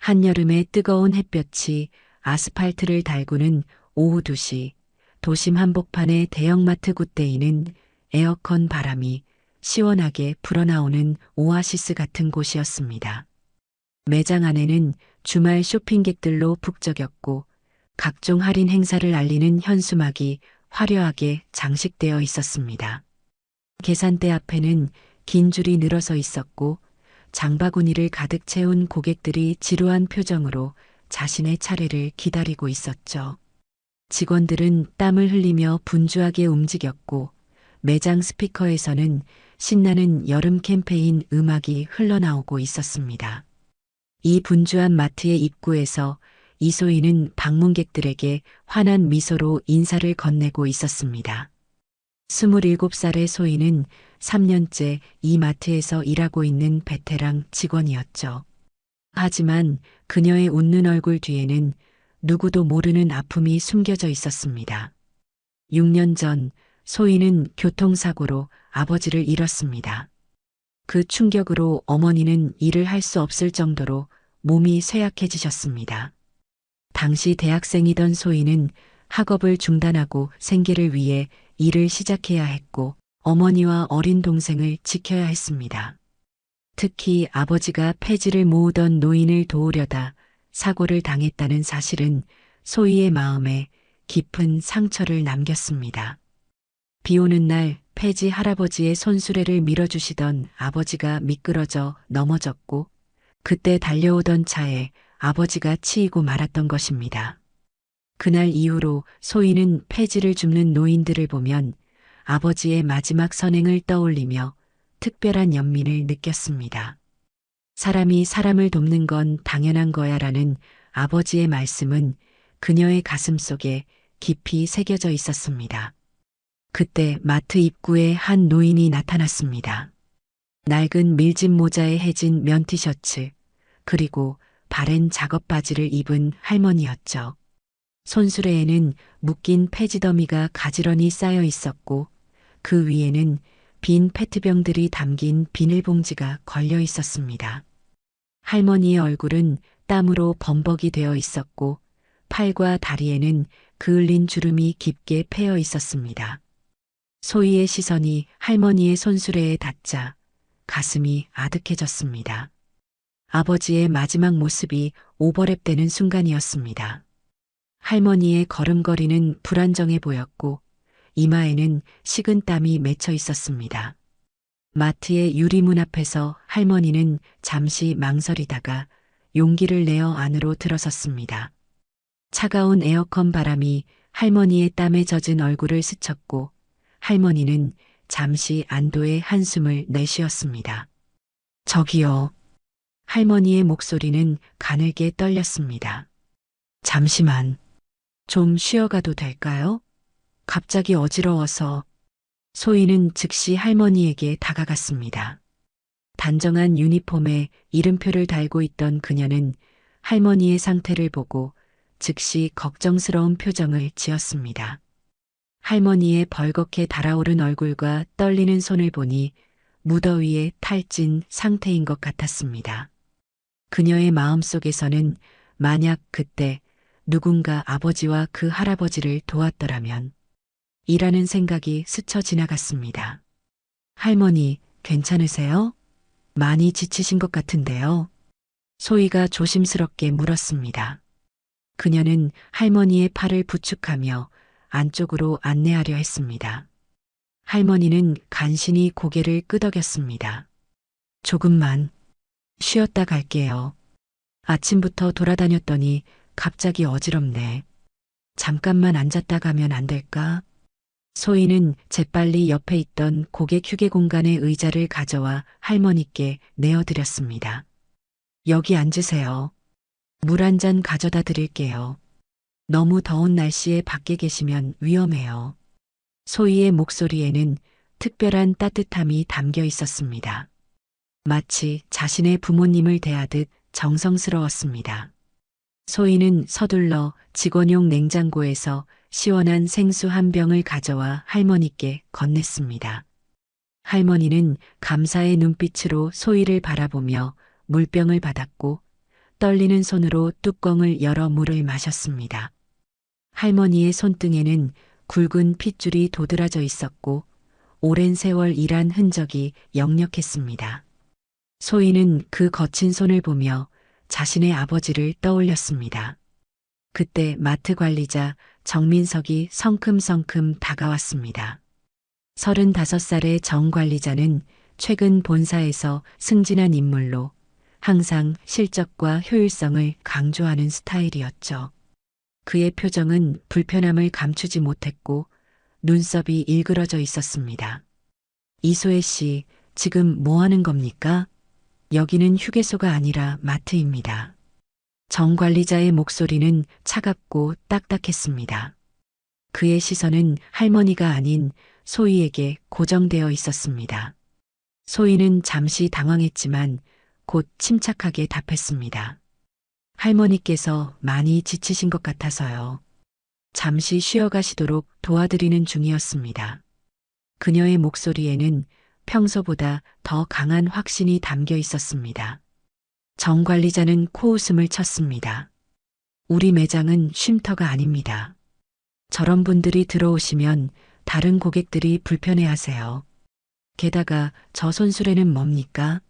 한여름의 뜨거운 햇볕이 아스팔트를 달구는 오후 2시, 도심 한복판의 대형마트 굿데이는 에어컨 바람이 시원하게 불어나오는 오아시스 같은 곳이었습니다. 매장 안에는 주말 쇼핑객들로 북적였고 각종 할인 행사를 알리는 현수막이 화려하게 장식되어 있었습니다. 계산대 앞에는 긴 줄이 늘어서 있었고 장바구니를 가득 채운 고객들이 지루한 표정으로 자신의 차례를 기다리고 있었죠. 직원들은 땀을 흘리며 분주하게 움직였고 매장 스피커에서는 신나는 여름 캠페인 음악이 흘러나오고 있었습니다. 이 분주한 마트의 입구에서 이소희는 방문객들에게 환한 미소로 인사를 건네고 있었습니다. 27살의 소희는 3년째 이 마트에서 일하고 있는 베테랑 직원이었죠. 하지만 그녀의 웃는 얼굴 뒤에는 누구도 모르는 아픔이 숨겨져 있었습니다. 6년 전 소희는 교통사고로 아버지를 잃었습니다. 그 충격으로 어머니는 일을 할 수 없을 정도로 몸이 쇠약해지셨습니다. 당시 대학생이던 소희는 학업을 중단하고 생계를 위해 일을 시작해야 했고 어머니와 어린 동생을 지켜야 했습니다. 특히 아버지가 폐지를 모으던 노인을 도우려다 사고를 당했다는 사실은 소희의 마음에 깊은 상처를 남겼습니다. 비 오는 날 폐지 할아버지의 손수레를 밀어주시던 아버지가 미끄러져 넘어졌고 그때 달려오던 차에 아버지가 치이고 말았던 것입니다. 그날 이후로 소희는 폐지를 줍는 노인들을 보면 아버지의 마지막 선행을 떠올리며 특별한 연민을 느꼈습니다. 사람이 사람을 돕는 건 당연한 거야라는 아버지의 말씀은 그녀의 가슴 속에 깊이 새겨져 있었습니다. 그때 마트 입구에 한 노인이 나타났습니다. 낡은 밀짚 모자에 해진 면 티셔츠, 그리고 바랜 작업 바지를 입은 할머니였죠. 손수레에는 묶인 폐지 더미가 가지런히 쌓여 있었고 그 위에는 빈 페트병들이 담긴 비닐봉지가 걸려 있었습니다. 할머니의 얼굴은 땀으로 범벅이 되어 있었고 팔과 다리에는 그을린 주름이 깊게 패여 있었습니다. 소희의 시선이 할머니의 손수레에 닿자 가슴이 아득해졌습니다. 아버지의 마지막 모습이 오버랩되는 순간이었습니다. 할머니의 걸음걸이는 불안정해 보였고 이마에는 식은 땀이 맺혀 있었습니다. 마트의 유리문 앞에서 할머니는 잠시 망설이다가 용기를 내어 안으로 들어섰습니다. 차가운 에어컨 바람이 할머니의 땀에 젖은 얼굴을 스쳤고 할머니는 잠시 안도의 한숨을 내쉬었습니다. 저기요. 할머니의 목소리는 가늘게 떨렸습니다. 잠시만. 좀 쉬어가도 될까요? 갑자기 어지러워서. 소희는 즉시 할머니에게 다가갔습니다. 단정한 유니폼에 이름표를 달고 있던 그녀는 할머니의 상태를 보고 즉시 걱정스러운 표정을 지었습니다. 할머니의 벌겋게 달아오른 얼굴과 떨리는 손을 보니 무더위에 탈진 상태인 것 같았습니다. 그녀의 마음속에서는 만약 그때 누군가 아버지와 그 할아버지를 도왔더라면 이라는 생각이 스쳐 지나갔습니다. 할머니, 괜찮으세요? 많이 지치신 것 같은데요. 소희가 조심스럽게 물었습니다. 그녀는 할머니의 팔을 부축하며 안쪽으로 안내하려 했습니다. 할머니는 간신히 고개를 끄덕였습니다. 조금만 쉬었다 갈게요. 아침부터 돌아다녔더니 갑자기 어지럽네. 잠깐만 앉았다 가면 안 될까? 소희는 재빨리 옆에 있던 고객 휴게 공간의 의자를 가져와 할머니께 내어드렸습니다. 여기 앉으세요. 물 한 잔 가져다 드릴게요. 너무 더운 날씨에 밖에 계시면 위험해요. 소희의 목소리에는 특별한 따뜻함이 담겨 있었습니다. 마치 자신의 부모님을 대하듯 정성스러웠습니다. 소희는 서둘러 직원용 냉장고에서 시원한 생수 한 병을 가져와 할머니께 건넸습니다. 할머니는 감사의 눈빛으로 소희를 바라보며 물병을 받았고 떨리는 손으로 뚜껑을 열어 물을 마셨습니다. 할머니의 손등에는 굵은 핏줄이 도드라져 있었고 오랜 세월 일한 흔적이 역력했습니다. 소희는 그 거친 손을 보며 자신의 아버지를 떠올렸습니다. 그때 마트 관리자 정민석이 성큼성큼 다가왔습니다. 35살의 정 관리자는 최근 본사에서 승진한 인물로 항상 실적과 효율성을 강조하는 스타일이었죠. 그의 표정은 불편함을 감추지 못했고 눈썹이 일그러져 있었습니다. 이소혜 씨, 지금 뭐 하는 겁니까? 여기는 휴게소가 아니라 마트입니다. 정 관리자의 목소리는 차갑고 딱딱했습니다. 그의 시선은 할머니가 아닌 소희에게 고정되어 있었습니다. 소희는 잠시 당황했지만 곧 침착하게 답했습니다. 할머니께서 많이 지치신 것 같아서요. 잠시 쉬어가시도록 도와드리는 중이었습니다. 그녀의 목소리에는 평소보다 더 강한 확신이 담겨 있었습니다. 정 관리자는 코웃음을 쳤습니다. 우리 매장은 쉼터가 아닙니다. 저런 분들이 들어오시면 다른 고객들이 불편해하세요. 게다가 저 손수레는 뭡니까?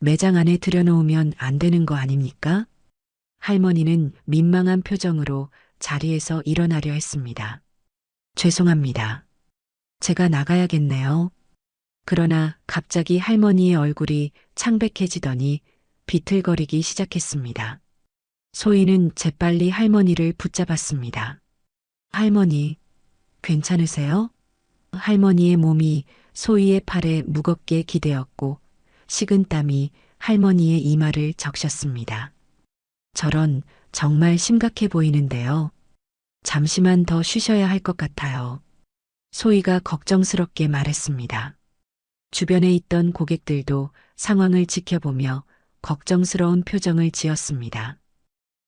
매장 안에 들여놓으면 안 되는 거 아닙니까? 할머니는 민망한 표정으로 자리에서 일어나려 했습니다. 죄송합니다. 제가 나가야겠네요. 그러나 갑자기 할머니의 얼굴이 창백해지더니 비틀거리기 시작했습니다. 소희는 재빨리 할머니를 붙잡았습니다. 할머니, 괜찮으세요? 할머니의 몸이 소희의 팔에 무겁게 기대었고 식은땀이 할머니의 이마를 적셨습니다. 저런 정말 심각해 보이는데요. 잠시만 더 쉬셔야 할 것 같아요. 소희가 걱정스럽게 말했습니다. 주변에 있던 고객들도 상황을 지켜보며 걱정스러운 표정을 지었습니다.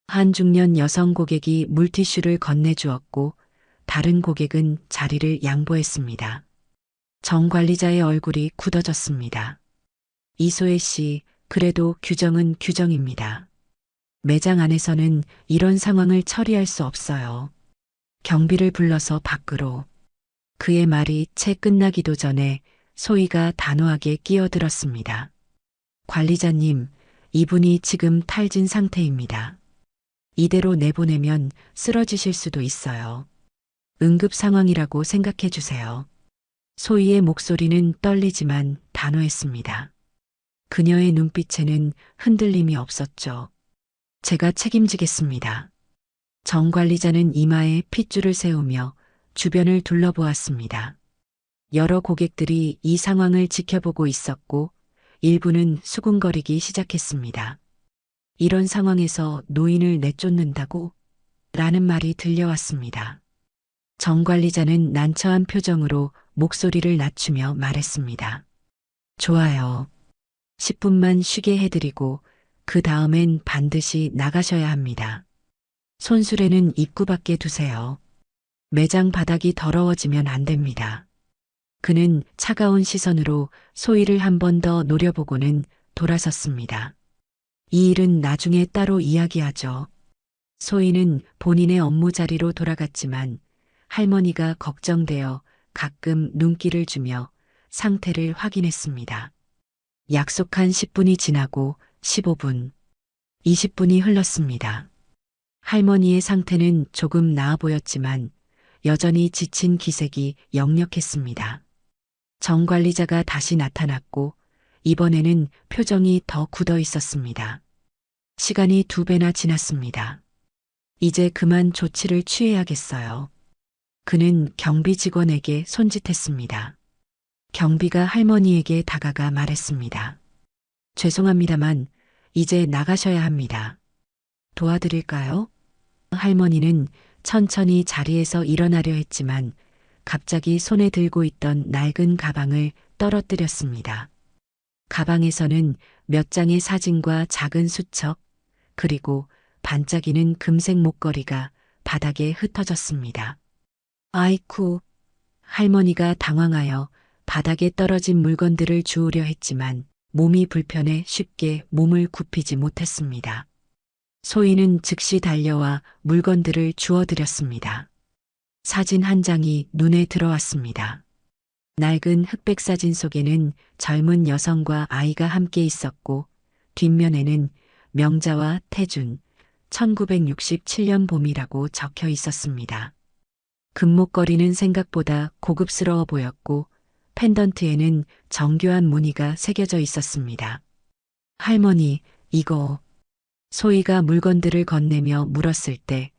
한 중년 여성 고객이 물티슈를 건네주었고 다른 고객은 자리를 양보했습니다. 정 관리자의 얼굴이 굳어졌습니다. 이소혜 씨, 그래도 규정은 규정입니다. 매장 안에서는 이런 상황을 처리할 수 없어요. 경비를 불러서 밖으로. 그의 말이 채 끝나기도 전에 소희가 단호하게 끼어들었습니다. 관리자님, 이분이 지금 탈진 상태입니다. 이대로 내보내면 쓰러지실 수도 있어요. 응급 상황이라고 생각해 주세요. 소희의 목소리는 떨리지만 단호했습니다. 그녀의 눈빛에는 흔들림이 없었죠. 제가 책임지겠습니다. 정 관리자는 이마에 핏줄을 세우며 주변을 둘러보았습니다. 여러 고객들이 이 상황을 지켜보고 있었고 일부는 수군거리기 시작했습니다. 이런 상황에서 노인을 내쫓는다고? 라는 말이 들려왔습니다. 정 관리자는 난처한 표정으로 목소리를 낮추며 말했습니다. 좋아요. 10분만 쉬게 해드리고 그 다음엔 반드시 나가셔야 합니다. 손수레는 입구 밖에 두세요. 매장 바닥이 더러워지면 안 됩니다. 그는 차가운 시선으로 소희를 한 번 더 노려보고는 돌아섰습니다. 이 일은 나중에 따로 이야기하죠. 소희는 본인의 업무 자리로 돌아갔지만 할머니가 걱정되어 가끔 눈길을 주며 상태를 확인했습니다. 약속한 10분이 지나고 15분, 20분이 흘렀습니다. 할머니의 상태는 조금 나아 보였지만 여전히 지친 기색이 역력했습니다. 정 관리자가 다시 나타났고 이번에는 표정이 더 굳어 있었습니다. 시간이 2배나 지났습니다. 이제 그만 조치를 취해야겠어요. 그는 경비 직원에게 손짓했습니다. 경비가 할머니에게 다가가 말했습니다. 죄송합니다만 이제 나가셔야 합니다. 도와드릴까요? 할머니는 천천히 자리에서 일어나려 했지만 갑자기 손에 들고 있던 낡은 가방을 떨어뜨렸습니다. 가방에서는 몇 장의 사진과 작은 수첩, 그리고 반짝이는 금색 목걸이가 바닥에 흩어졌습니다. 아이쿠, 할머니가 당황하여 바닥에 떨어진 물건들을 주우려 했지만 몸이 불편해 쉽게 몸을 굽히지 못했습니다. 소희는 즉시 달려와 물건들을 주워드렸습니다. 사진 한 장이 눈에 들어왔습니다. 낡은 흑백 사진 속에는 젊은 여성과 아이가 함께 있었고 뒷면에는 명자와 태준, 1967년 봄이라고 적혀 있었습니다. 금목걸이는 생각보다 고급스러워 보였고 펜던트에는 정교한 무늬가 새겨져 있었습니다. 할머니, 이거. 소희가 물건들을 건네며 물었을 때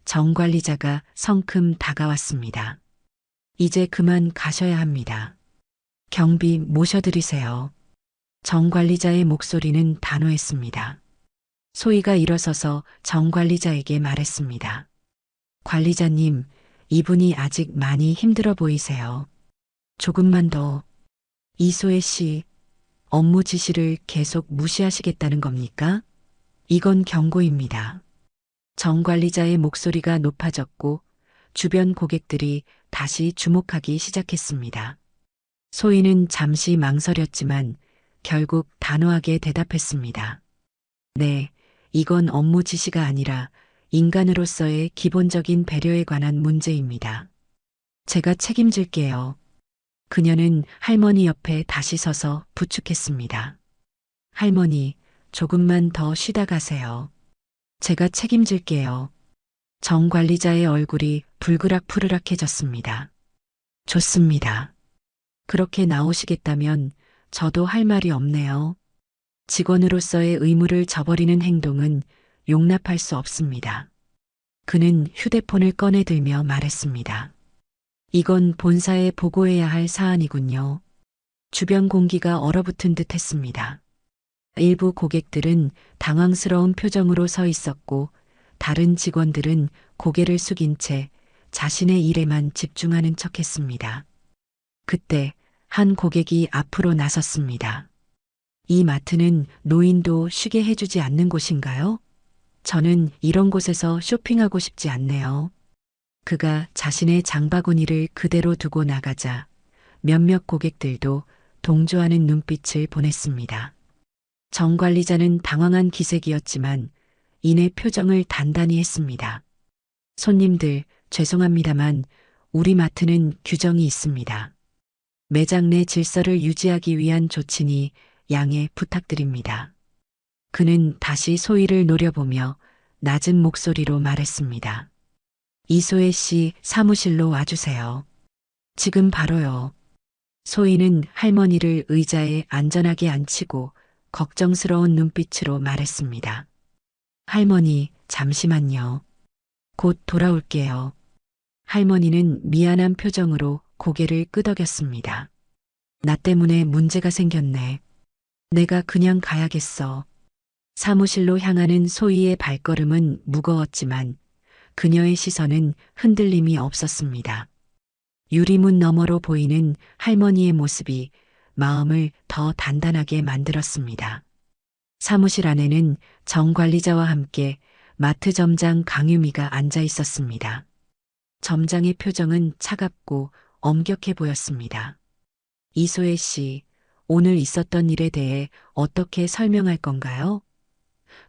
정 관리자가 성큼 다가왔습니다. 이제 그만 가셔야 합니다. 경비 모셔드리세요. 정 관리자의 목소리는 단호했습니다. 소희가 일어서서 정 관리자에게 말했습니다. 관리자님, 이분이 아직 많이 힘들어 보이세요. 조금만 더. 이소혜 씨, 업무 지시를 계속 무시하시겠다는 겁니까? 이건 경고입니다. 정 관리자의 목소리가 높아졌고 주변 고객들이 다시 주목하기 시작했습니다. 소희는 잠시 망설였지만 결국 단호하게 대답했습니다. 네, 이건 업무 지시가 아니라 인간으로서의 기본적인 배려에 관한 문제입니다. 제가 책임질게요. 그녀는 할머니 옆에 다시 서서 부축했습니다. 할머니, 조금만 더 쉬다 가세요. 제가 책임질게요. 정 관리자의 얼굴이 불그락푸르락해졌습니다. 좋습니다. 그렇게 나오시겠다면 저도 할 말이 없네요. 직원으로서의 의무를 저버리는 행동은 용납할 수 없습니다. 그는 휴대폰을 꺼내들며 말했습니다. 이건 본사에 보고해야 할 사안이군요. 주변 공기가 얼어붙은 듯 했습니다. 일부 고객들은 당황스러운 표정으로 서 있었고 다른 직원들은 고개를 숙인 채 자신의 일에만 집중하는 척했습니다. 그때 한 고객이 앞으로 나섰습니다. 이 마트는 노인도 쉬게 해주지 않는 곳인가요? 저는 이런 곳에서 쇼핑하고 싶지 않네요. 그가 자신의 장바구니를 그대로 두고 나가자 몇몇 고객들도 동조하는 눈빛을 보냈습니다. 정 관리자는 당황한 기색이었지만 이내 표정을 단단히 했습니다. 손님들, 죄송합니다만 우리 마트는 규정이 있습니다. 매장 내 질서를 유지하기 위한 조치니 양해 부탁드립니다. 그는 다시 소희를 노려보며 낮은 목소리로 말했습니다. 이소혜 씨 사무실로 와주세요. 지금 바로요. 소희는 할머니를 의자에 안전하게 앉히고 걱정스러운 눈빛으로 말했습니다. 할머니, 잠시만요. 곧 돌아올게요. 할머니는 미안한 표정으로 고개를 끄덕였습니다. 나 때문에 문제가 생겼네. 내가 그냥 가야겠어. 사무실로 향하는 소희의 발걸음은 무거웠지만 그녀의 시선은 흔들림이 없었습니다. 유리문 너머로 보이는 할머니의 모습이 마음을 더 단단하게 만들었습니다. 사무실 안에는 정 관리자와 함께 마트 점장 강유미가 앉아 있었습니다. 점장의 표정은 차갑고 엄격해 보였습니다. 이소혜 씨, 오늘 있었던 일에 대해 어떻게 설명할 건가요?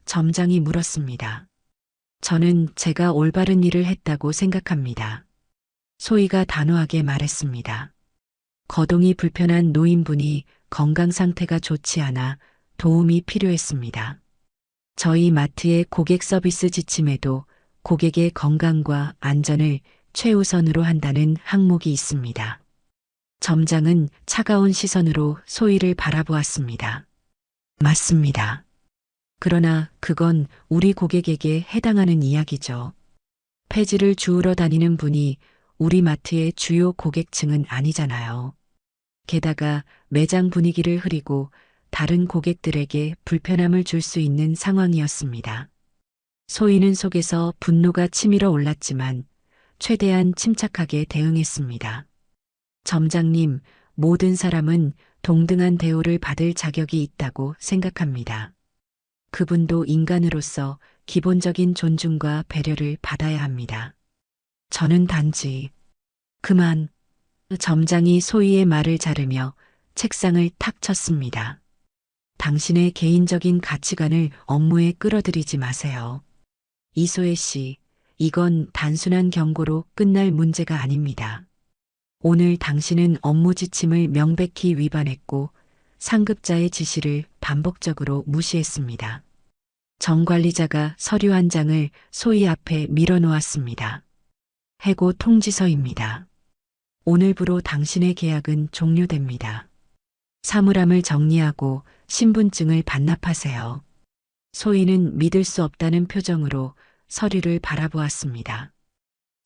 점장이 물었습니다. 저는 제가 올바른 일을 했다고 생각합니다. 소희가 단호하게 말했습니다. 거동이 불편한 노인분이 건강 상태가 좋지 않아 도움이 필요했습니다. 저희 마트의 고객 서비스 지침에도 고객의 건강과 안전을 최우선으로 한다는 항목이 있습니다. 점장은 차가운 시선으로 소희를 바라보았습니다. 맞습니다. 그러나 그건 우리 고객에게 해당하는 이야기죠. 폐지를 주우러 다니는 분이 우리 마트의 주요 고객층은 아니잖아요. 게다가 매장 분위기를 흐리고 다른 고객들에게 불편함을 줄 수 있는 상황이었습니다. 소희는 속에서 분노가 치밀어 올랐지만 최대한 침착하게 대응했습니다. 점장님, 모든 사람은 동등한 대우를 받을 자격이 있다고 생각합니다. 그분도 인간으로서 기본적인 존중과 배려를 받아야 합니다. 저는 단지 그만. 점장이 소희의 말을 자르며 책상을 탁 쳤습니다. 당신의 개인적인 가치관을 업무에 끌어들이지 마세요. 이소혜 씨, 이건 단순한 경고로 끝날 문제가 아닙니다. 오늘 당신은 업무 지침을 명백히 위반했고 상급자의 지시를 반복적으로 무시했습니다. 정 관리자가 서류 한 장을 소희 앞에 밀어놓았습니다. 해고 통지서입니다. 오늘부로 당신의 계약은 종료됩니다. 사물함을 정리하고 신분증을 반납하세요. 소희는 믿을 수 없다는 표정으로 서류를 바라보았습니다.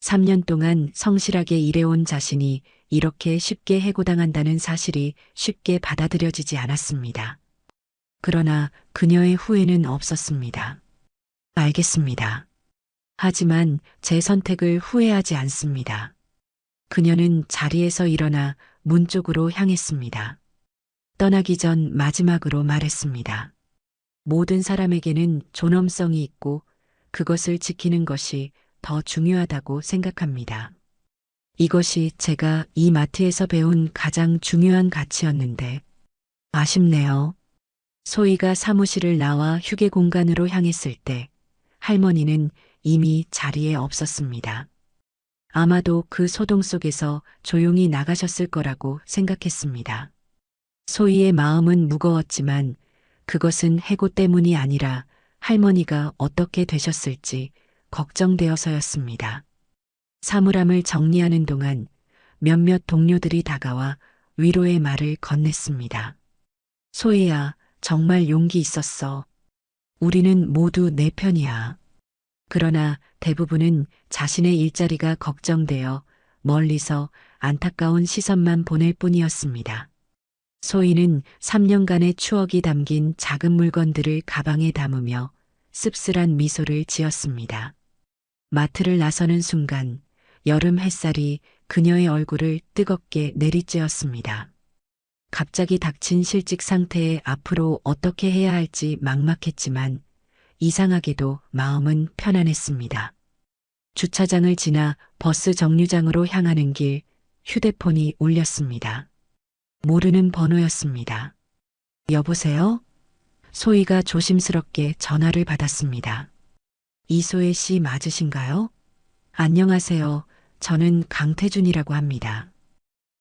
3년 동안 성실하게 일해온 자신이 이렇게 쉽게 해고당한다는 사실이 쉽게 받아들여지지 않았습니다. 그러나 그녀의 후회는 없었습니다. 알겠습니다. 하지만 제 선택을 후회하지 않습니다. 그녀는 자리에서 일어나 문 쪽으로 향했습니다. 떠나기 전 마지막으로 말했습니다. 모든 사람에게는 존엄성이 있고 그것을 지키는 것이 더 중요하다고 생각합니다. 이것이 제가 이 마트에서 배운 가장 중요한 가치였는데 아쉽네요. 소희가 사무실을 나와 휴게 공간으로 향했을 때 할머니는 이미 자리에 없었습니다. 아마도 그 소동 속에서 조용히 나가셨을 거라고 생각했습니다. 소희의 마음은 무거웠지만 그것은 해고 때문이 아니라 할머니가 어떻게 되셨을지 걱정되어서였습니다. 사물함을 정리하는 동안 몇몇 동료들이 다가와 위로의 말을 건넸습니다. 소희야, 정말 용기 있었어. 우리는 모두 내 편이야. 그러나 대부분은 자신의 일자리가 걱정되어 멀리서 안타까운 시선만 보낼 뿐이었습니다. 소희는 3년간의 추억이 담긴 작은 물건들을 가방에 담으며 씁쓸한 미소를 지었습니다. 마트를 나서는 순간 여름 햇살이 그녀의 얼굴을 뜨겁게 내리쬐었습니다. 갑자기 닥친 실직 상태에 앞으로 어떻게 해야 할지 막막했지만 이상하게도 마음은 편안했습니다. 주차장을 지나 버스 정류장으로 향하는 길 휴대폰이 울렸습니다. 모르는 번호였습니다. 여보세요? 소희가 조심스럽게 전화를 받았습니다. 이소혜 씨 맞으신가요? 안녕하세요. 저는 강태준이라고 합니다.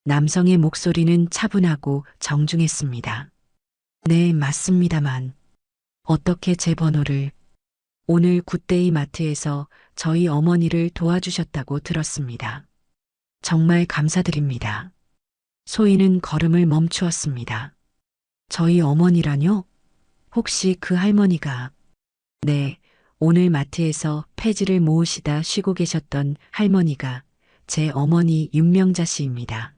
남성의 목소리는 차분하고 정중했습니다. 네, 맞습니다만. 어떻게 제 번호를? 오늘 굿데이 마트에서 저희 어머니를 도와주셨다고 들었습니다. 정말 감사드립니다. 소희는 걸음을 멈추었습니다. 저희 어머니라뇨? 혹시 그 할머니가? 네, 오늘 마트에서 폐지를 모으시다 쉬고 계셨던 할머니가 제 어머니 윤명자 씨입니다.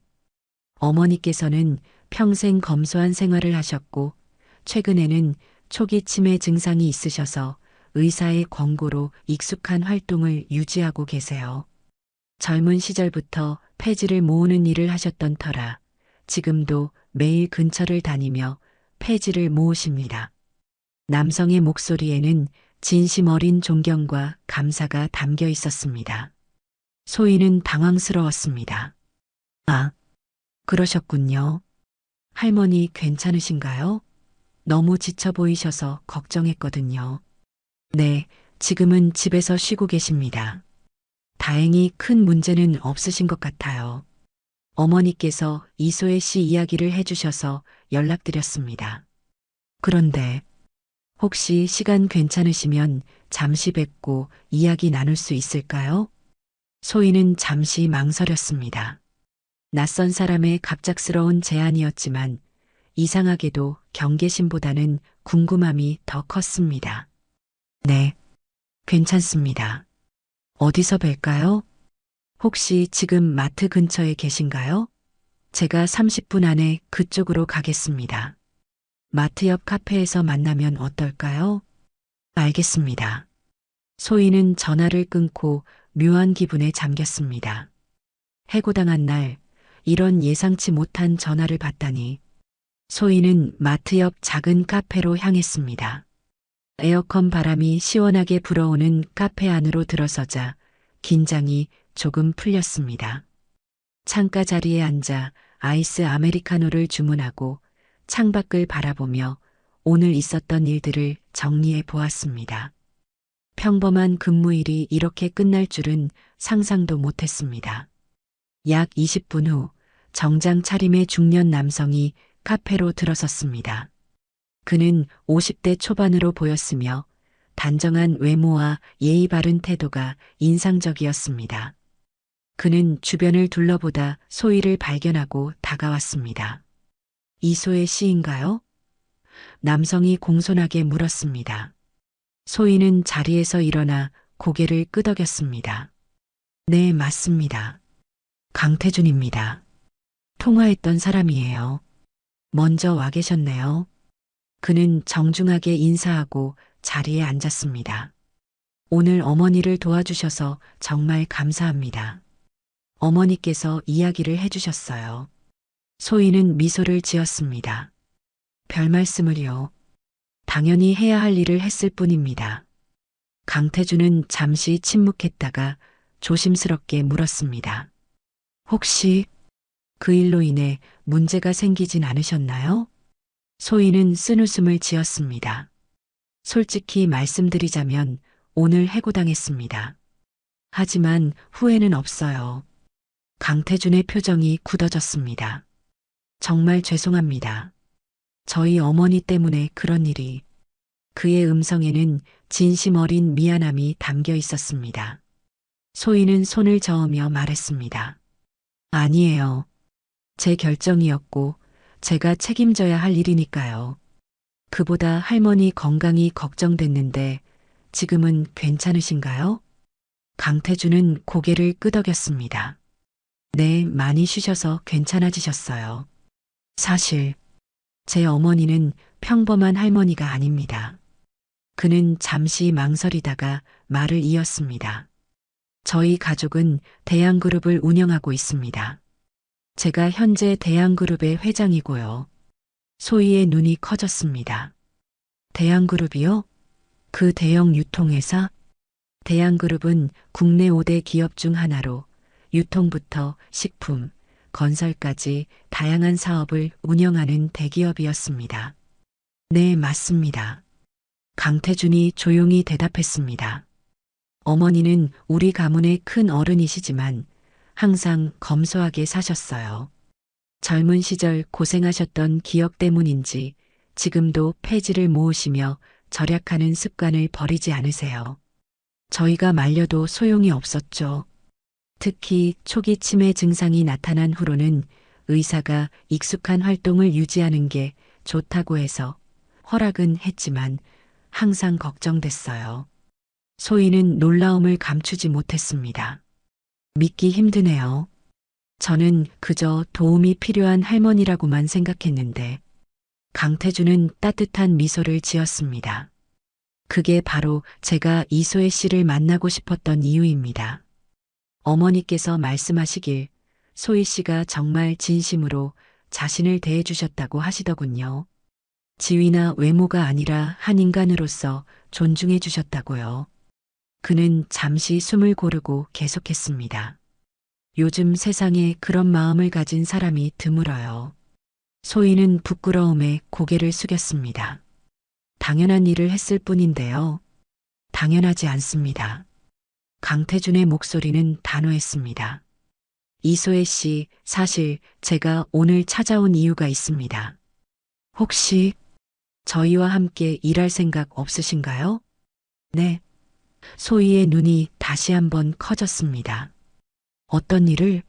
어머니께서는 평생 검소한 생활을 하셨고 최근에는 초기 치매 증상이 있으셔서 의사의 권고로 익숙한 활동을 유지하고 계세요. 젊은 시절부터 폐지를 모으는 일을 하셨던 터라 지금도 매일 근처를 다니며 폐지를 모으십니다. 남성의 목소리에는 진심 어린 존경과 감사가 담겨 있었습니다. 소희는 당황스러웠습니다. 아, 그러셨군요. 할머니 괜찮으신가요? 너무 지쳐 보이셔서 걱정했거든요. 네, 지금은 집에서 쉬고 계십니다. 다행히 큰 문제는 없으신 것 같아요. 어머니께서 이소혜 씨 이야기를 해주셔서 연락드렸습니다. 그런데 혹시 시간 괜찮으시면 잠시 뵙고 이야기 나눌 수 있을까요? 소희는 잠시 망설였습니다. 낯선 사람의 갑작스러운 제안이었지만 이상하게도 경계심보다는 궁금함이 더 컸습니다. 네, 괜찮습니다. 어디서 뵐까요? 혹시 지금 마트 근처에 계신가요? 제가 30분 안에 그쪽으로 가겠습니다. 마트 옆 카페에서 만나면 어떨까요? 알겠습니다. 소희는 전화를 끊고 묘한 기분에 잠겼습니다. 해고당한 날 이런 예상치 못한 전화를 받다니 소희는 마트 옆 작은 카페로 향했습니다. 에어컨 바람이 시원하게 불어오는 카페 안으로 들어서자 긴장이 조금 풀렸습니다. 창가 자리에 앉아 아이스 아메리카노를 주문하고 창밖을 바라보며 오늘 있었던 일들을 정리해 보았습니다. 평범한 근무일이 이렇게 끝날 줄은 상상도 못했습니다. 약 20분 후 정장 차림의 중년 남성이 카페로 들어섰습니다. 그는 50대 초반으로 보였으며 단정한 외모와 예의 바른 태도가 인상적이었습니다. 그는 주변을 둘러보다 소희를 발견하고 다가왔습니다. 이소의 씨인가요? 남성이 공손하게 물었습니다. 소희는 자리에서 일어나 고개를 끄덕였습니다. 네, 맞습니다. 강태준입니다. 통화했던 사람이에요. 먼저 와 계셨네요. 그는 정중하게 인사하고 자리에 앉았습니다. 오늘 어머니를 도와주셔서 정말 감사합니다. 어머니께서 이야기를 해주셨어요. 소희는 미소를 지었습니다. 별 말씀을요. 당연히 해야 할 일을 했을 뿐입니다. 강태준은 잠시 침묵했다가 조심스럽게 물었습니다. 혹시 그 일로 인해 문제가 생기진 않으셨나요? 소희는 쓴웃음을 지었습니다. 솔직히 말씀드리자면 오늘 해고당했습니다. 하지만 후회는 없어요. 강태준의 표정이 굳어졌습니다. 정말 죄송합니다. 저희 어머니 때문에 그런 일이. 그의 음성에는 진심 어린 미안함이 담겨 있었습니다. 소희는 손을 저으며 말했습니다. 아니에요. 제 결정이었고 제가 책임져야 할 일이니까요. 그보다 할머니 건강이 걱정됐는데 지금은 괜찮으신가요? 강태준은 고개를 끄덕였습니다. 네, 많이 쉬셔서 괜찮아지셨어요. 사실 제 어머니는 평범한 할머니가 아닙니다. 그는 잠시 망설이다가 말을 이었습니다. 저희 가족은 대양그룹을 운영하고 있습니다. 제가 현재 대양그룹의 회장이고요. 소희의 눈이 커졌습니다. 대양그룹이요? 그 대형 유통회사? 대양그룹은 국내 5대 기업 중 하나로 유통부터 식품, 건설까지 다양한 사업을 운영하는 대기업이었습니다. 네, 맞습니다. 강태준이 조용히 대답했습니다. 어머니는 우리 가문의 큰 어른이시지만 항상 검소하게 사셨어요. 젊은 시절 고생하셨던 기억 때문인지 지금도 폐지를 모으시며 절약하는 습관을 버리지 않으세요. 저희가 말려도 소용이 없었죠. 특히 초기 치매 증상이 나타난 후로는 의사가 익숙한 활동을 유지하는 게 좋다고 해서 허락은 했지만 항상 걱정됐어요. 소희는 놀라움을 감추지 못했습니다. 믿기 힘드네요. 저는 그저 도움이 필요한 할머니라고만 생각했는데 강태준은 따뜻한 미소를 지었습니다. 그게 바로 제가 이소혜 씨를 만나고 싶었던 이유입니다. 어머니께서 말씀하시길 소희 씨가 정말 진심으로 자신을 대해주셨다고 하시더군요. 지위나 외모가 아니라 한 인간으로서 존중해 주셨다고요. 그는 잠시 숨을 고르고 계속했습니다. 요즘 세상에 그런 마음을 가진 사람이 드물어요. 소희는 부끄러움에 고개를 숙였습니다. 당연한 일을 했을 뿐인데요. 당연하지 않습니다. 강태준의 목소리는 단호했습니다. 이소혜 씨, 사실 제가 오늘 찾아온 이유가 있습니다. 혹시 저희와 함께 일할 생각 없으신가요? 네. 소희의 눈이 다시 한번 커졌습니다. 어떤 일을?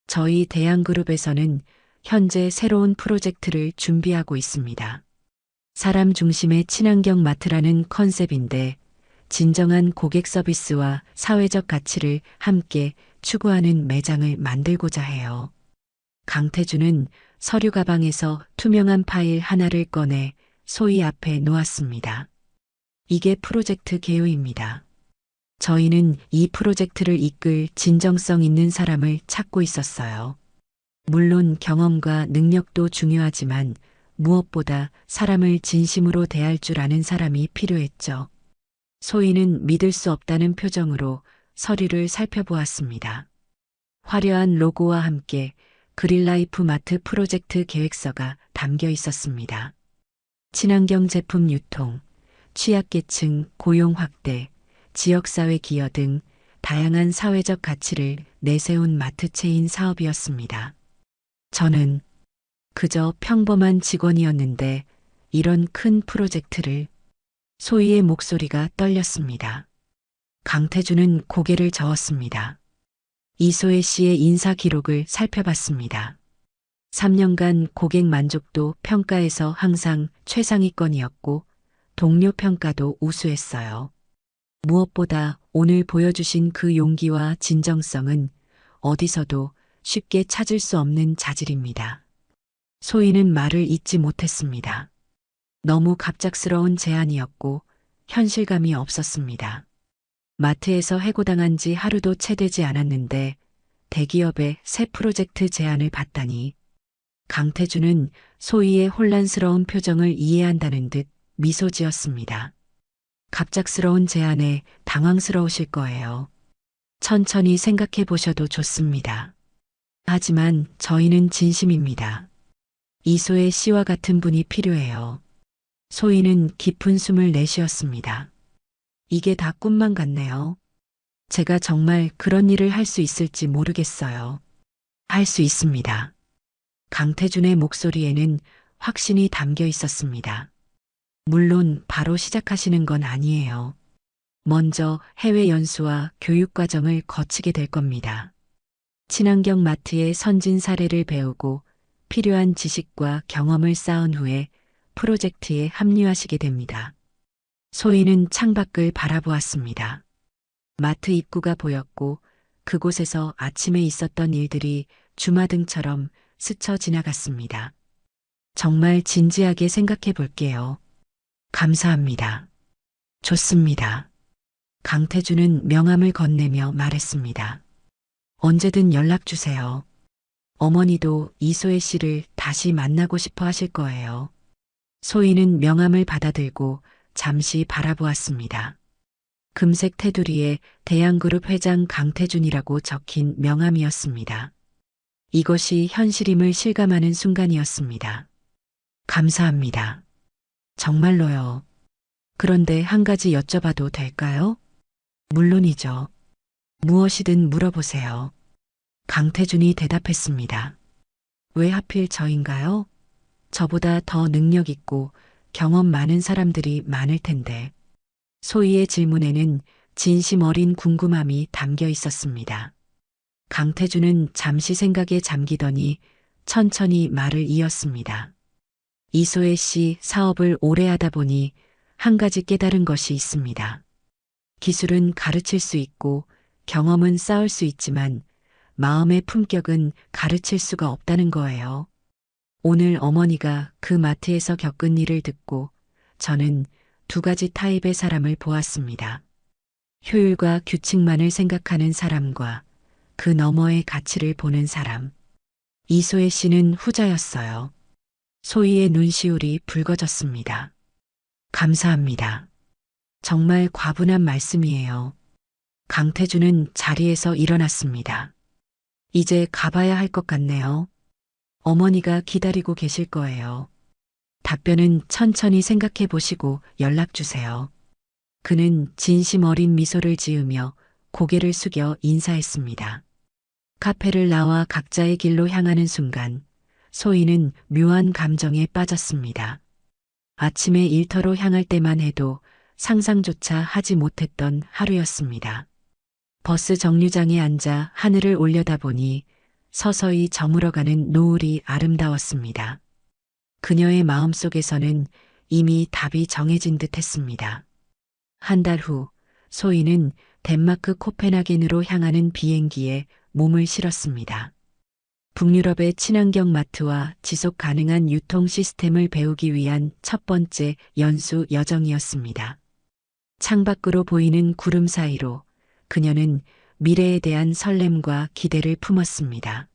저희 대양그룹에서는 현재 새로운 프로젝트를 준비하고 있습니다. 사람 중심의 친환경 마트라는 컨셉인데 진정한 고객 서비스와 사회적 가치를 함께 추구하는 매장을 만들고자 해요. 강태준은 서류 가방에서 투명한 파일 하나를 꺼내 소희 앞에 놓았습니다. 이게 프로젝트 개요입니다. 저희는 이 프로젝트를 이끌 진정성 있는 사람을 찾고 있었어요. 물론 경험과 능력도 중요하지만 무엇보다 사람을 진심으로 대할 줄 아는 사람이 필요했죠. 소희는 믿을 수 없다는 표정으로 서류를 살펴보았습니다. 화려한 로고와 함께 그린라이프 마트 프로젝트 계획서가 담겨 있었습니다. 친환경 제품 유통, 취약계층 고용 확대, 지역사회 기여 등 다양한 사회적 가치를 내세운 마트 체인 사업이었습니다. 저는 그저 평범한 직원이었는데 이런 큰 프로젝트를 소희의 목소리가 떨렸습니다. 강태준은 고개를 저었습니다. 이소혜 씨의 인사 기록을 살펴봤습니다. 3년간 고객 만족도 평가에서 항상 최상위권이었고 동료 평가도 우수했어요. 무엇보다 오늘 보여주신 그 용기와 진정성은 어디서도 쉽게 찾을 수 없는 자질입니다. 소희는 말을 잇지 못했습니다. 너무 갑작스러운 제안이었고 현실감이 없었습니다. 마트에서 해고당한 지 하루도 채 되지 않았는데 대기업의 새 프로젝트 제안을 받다니. 강태준은 소희의 혼란스러운 표정을 이해한다는 듯 미소 지었습니다. 갑작스러운 제안에 당황스러우실 거예요. 천천히 생각해 보셔도 좋습니다. 하지만 저희는 진심입니다. 이소혜 씨와 같은 분이 필요해요. 소희는 깊은 숨을 내쉬었습니다. 이게 다 꿈만 같네요. 제가 정말 그런 일을 할 수 있을지 모르겠어요. 할 수 있습니다. 강태준의 목소리에는 확신이 담겨 있었습니다. 물론 바로 시작하시는 건 아니에요. 먼저 해외 연수와 교육 과정을 거치게 될 겁니다. 친환경 마트의 선진 사례를 배우고 필요한 지식과 경험을 쌓은 후에 프로젝트에 합류하시게 됩니다. 소희는 창밖을 바라보았습니다. 마트 입구가 보였고 그곳에서 아침에 있었던 일들이 주마등처럼 스쳐 지나갔습니다. 정말 진지하게 생각해 볼게요. 감사합니다. 좋습니다. 강태준은 명함을 건네며 말했습니다. 언제든 연락 주세요. 어머니도 이소혜 씨를 다시 만나고 싶어 하실 거예요. 소희는 명함을 받아들고 잠시 바라보았습니다. 금색 테두리에 대양그룹 회장 강태준이라고 적힌 명함이었습니다. 이것이 현실임을 실감하는 순간이었습니다. 감사합니다. 정말로요. 그런데 한 가지 여쭤봐도 될까요? 물론이죠. 무엇이든 물어보세요. 강태준이 대답했습니다. 왜 하필 저인가요? 저보다 더 능력 있고 경험 많은 사람들이 많을 텐데. 소희의 질문에는 진심 어린 궁금함이 담겨 있었습니다. 강태준은 잠시 생각에 잠기더니 천천히 말을 이었습니다. 이소혜 씨 사업을 오래 하다 보니 한 가지 깨달은 것이 있습니다. 기술은 가르칠 수 있고 경험은 쌓을 수 있지만 마음의 품격은 가르칠 수가 없다는 거예요. 오늘 어머니가 그 마트에서 겪은 일을 듣고 저는 두 가지 타입의 사람을 보았습니다. 효율과 규칙만을 생각하는 사람과 그 너머의 가치를 보는 사람. 이소혜 씨는 후자였어요. 소희의 눈시울이 붉어졌습니다. 감사합니다. 정말 과분한 말씀이에요. 강태준은 자리에서 일어났습니다. 이제 가봐야 할 것 같네요. 어머니가 기다리고 계실 거예요. 답변은 천천히 생각해 보시고 연락 주세요. 그는 진심 어린 미소를 지으며 고개를 숙여 인사했습니다. 카페를 나와 각자의 길로 향하는 순간 소희는 묘한 감정에 빠졌습니다. 아침에 일터로 향할 때만 해도 상상조차 하지 못했던 하루였습니다. 버스 정류장에 앉아 하늘을 올려다보니 서서히 저물어가는 노을이 아름다웠습니다. 그녀의 마음속에서는 이미 답이 정해진 듯 했습니다. 한 달 후 소희는 덴마크 코펜하겐으로 향하는 비행기에 몸을 실었습니다. 북유럽의 친환경 마트와 지속 가능한 유통 시스템을 배우기 위한 첫 번째 연수 여정이었습니다. 창밖으로 보이는 구름 사이로 그녀는 미래에 대한 설렘과 기대를 품었습니다.